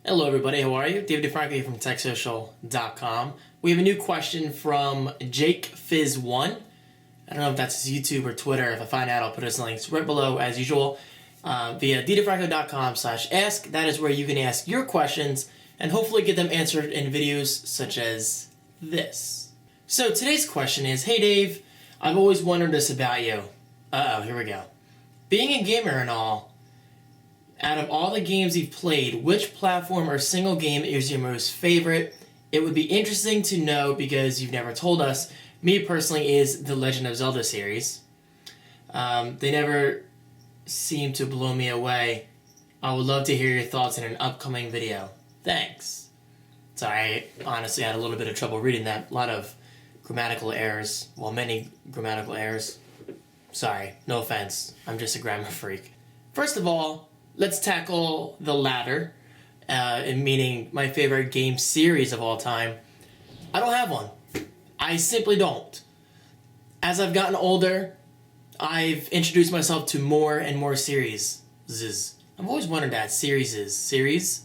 Hello everybody, how are you? David Franco here from TechSocial.com. We have a new question from JakeFizz1. I don't know if that's his YouTube or Twitter. If I find out, I'll put his links right below as usual via dfranco.com/ask. That is where you can ask your questions and hopefully get them answered in videos such as this. So today's question is, hey Dave, I've always wondered this about you. Here we go. Being a gamer and all, out of all the games you've played, which platform or single game is your most favorite? It would be interesting to know because you've never told us. Me personally is the Legend of Zelda series. They never seem to blow me away. I would love to hear your thoughts in an upcoming video. Thanks. Sorry, I honestly had a little bit of trouble reading that. A lot of grammatical errors. Well, many grammatical errors. Sorry, no offense. I'm just a grammar freak. First of all, let's tackle the latter, meaning my favorite game series of all time. I don't have one. I simply don't. As I've gotten older, I've introduced myself to more and more series. I've always wondered that. Series?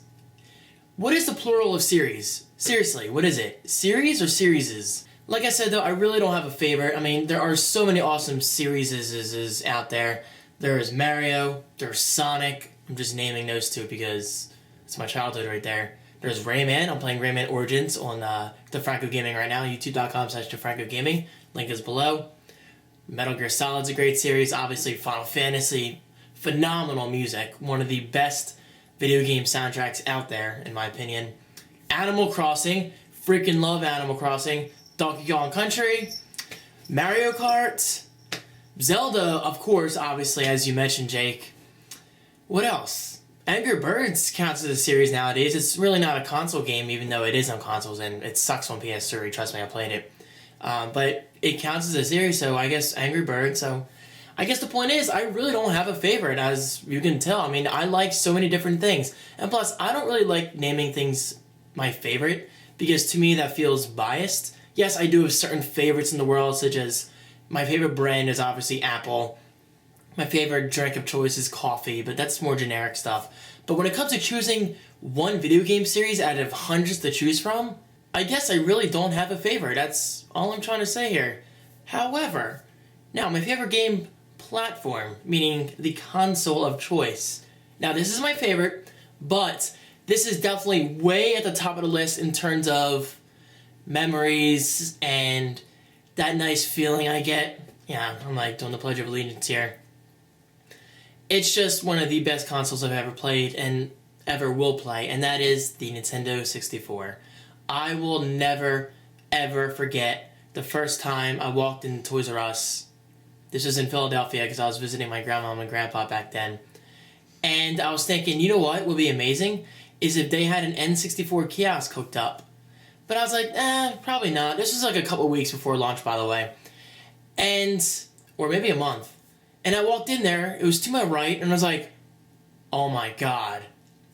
What is the plural of series? Seriously, what is it? Series or serieses? Like I said though, I really don't have a favorite. I mean, there are so many awesome series out there. There's Mario, there's Sonic. I'm just naming those two because it's my childhood right there. There's Rayman. I'm playing Rayman Origins on the Franco Gaming right now. YouTube.com/DeFranco Gaming. Link is below. Metal Gear Solid's a great series. Obviously, Final Fantasy. Phenomenal music. One of the best video game soundtracks out there, in my opinion. Animal Crossing. Freaking love Animal Crossing. Donkey Kong Country. Mario Kart. Zelda, of course, obviously, as you mentioned, Jake. What else? Angry Birds counts as a series nowadays. It's really not a console game, even though it is on consoles, and it sucks on PS3. Trust me, I played it. But it counts as a series, so I guess Angry Birds. So I guess the point is, I really don't have a favorite, as you can tell. I mean, I like so many different things. And plus, I don't really like naming things my favorite, because to me, that feels biased. Yes, I do have certain favorites in the world, such as my favorite brand is obviously Apple. My favorite drink of choice is coffee, but that's more generic stuff. But when it comes to choosing one video game series out of hundreds to choose from, I guess I really don't have a favorite. That's all I'm trying to say here. However, now my favorite game platform, meaning the console of choice. Now this is my favorite, but this is definitely way at the top of the list in terms of memories and that nice feeling I get. Yeah, I'm like doing the Pledge of Allegiance here. It's just one of the best consoles I've ever played and ever will play, and that is the Nintendo 64. I will never, ever forget the first time I walked in Toys R Us. This was in Philadelphia because I was visiting my grandma and grandpa back then. And I was thinking, you know what would be amazing? Is if they had an N64 kiosk hooked up. But I was like, probably not. This was like a couple weeks before launch, by the way. Or maybe a month. And I walked in there, it was to my right, and I was like, oh my god.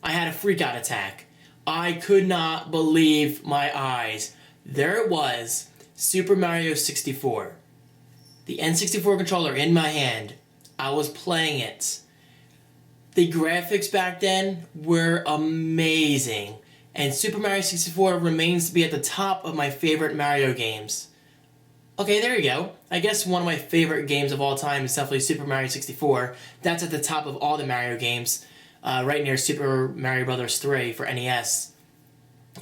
I had a freak-out attack. I could not believe my eyes. There it was, Super Mario 64. The N64 controller in my hand. I was playing it. The graphics back then were amazing. And Super Mario 64 remains to be at the top of my favorite Mario games. Okay, there you go. I guess one of my favorite games of all time is definitely Super Mario 64. That's at the top of all the Mario games, right near Super Mario Bros. 3 for NES,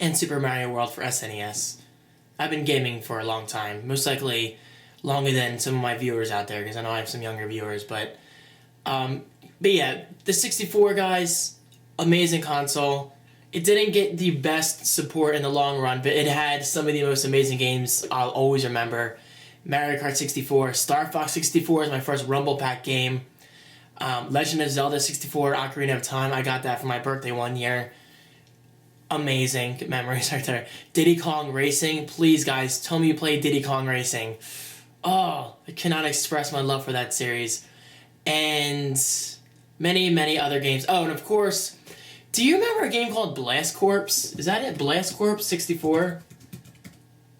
and Super Mario World for SNES. I've been gaming for a long time, most likely longer than some of my viewers out there, because I know I have some younger viewers, but yeah, the 64, guys, amazing console. It didn't get the best support in the long run, but it had some of the most amazing games I'll always remember. Mario Kart 64, Star Fox 64 is my first Rumble Pack game. Legend of Zelda 64, Ocarina of Time, I got that for my birthday one year. Amazing memories right there. Diddy Kong Racing, please guys, tell me you played Diddy Kong Racing. Oh, I cannot express my love for that series. And many, many other games. Oh, and of course, do you remember a game called Blast Corps? Is that it? Blast Corps 64?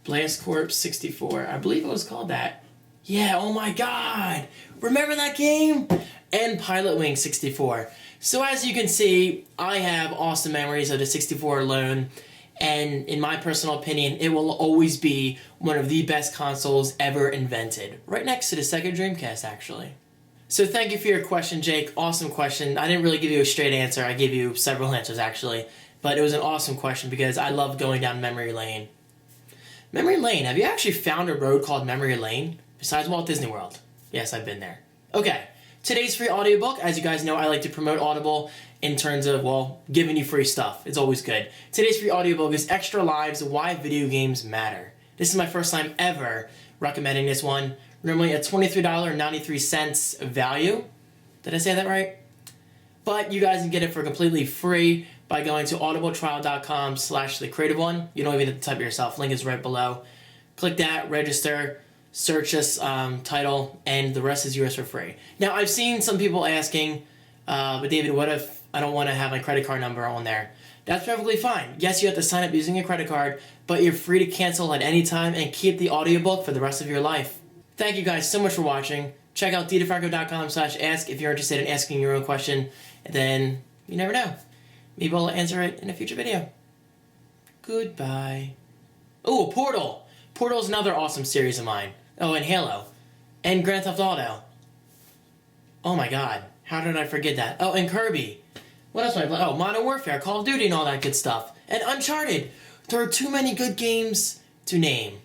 Blast Corps 64. I believe it was called that. Yeah, oh my god. Remember that game? And Pilot Wing 64. So as you can see, I have awesome memories of the 64 alone, and in my personal opinion, it will always be one of the best consoles ever invented. Right next to the Sega Dreamcast, actually. So thank you for your question, Jake. Awesome question. I didn't really give you a straight answer. I gave you several answers, actually. But it was an awesome question because I love going down memory lane. Memory lane. Have you actually found a road called Memory Lane? Besides Walt Disney World. Yes, I've been there. Okay. Today's free audiobook, as you guys know, I like to promote Audible in terms of, well, giving you free stuff. It's always good. Today's free audiobook is Extra Lives, Why Video Games Matter. This is my first time ever recommending this one. Normally a $23.93 value. Did I say that right? But you guys can get it for completely free by going to audibletrial.com/thecreativeone. You don't even have to type it yourself. Link is right below. Click that, register, search this title, and the rest is yours for free. Now, I've seen some people asking, but David, what if I don't want to have my credit card number on there? That's perfectly fine. Yes, you have to sign up using a credit card, but you're free to cancel at any time and keep the audiobook for the rest of your life. Thank you guys so much for watching. Check out ddefranco.com/ask if you're interested in asking your own question. And then, you never know. Maybe I'll answer it in a future video. Goodbye. Oh, Portal. Portal's another awesome series of mine. Oh, and Halo. And Grand Theft Auto. Oh my god. How did I forget that? Oh, and Kirby. What else am I playing? Oh, Modern Warfare, Call of Duty, and all that good stuff. And Uncharted. There are too many good games to name.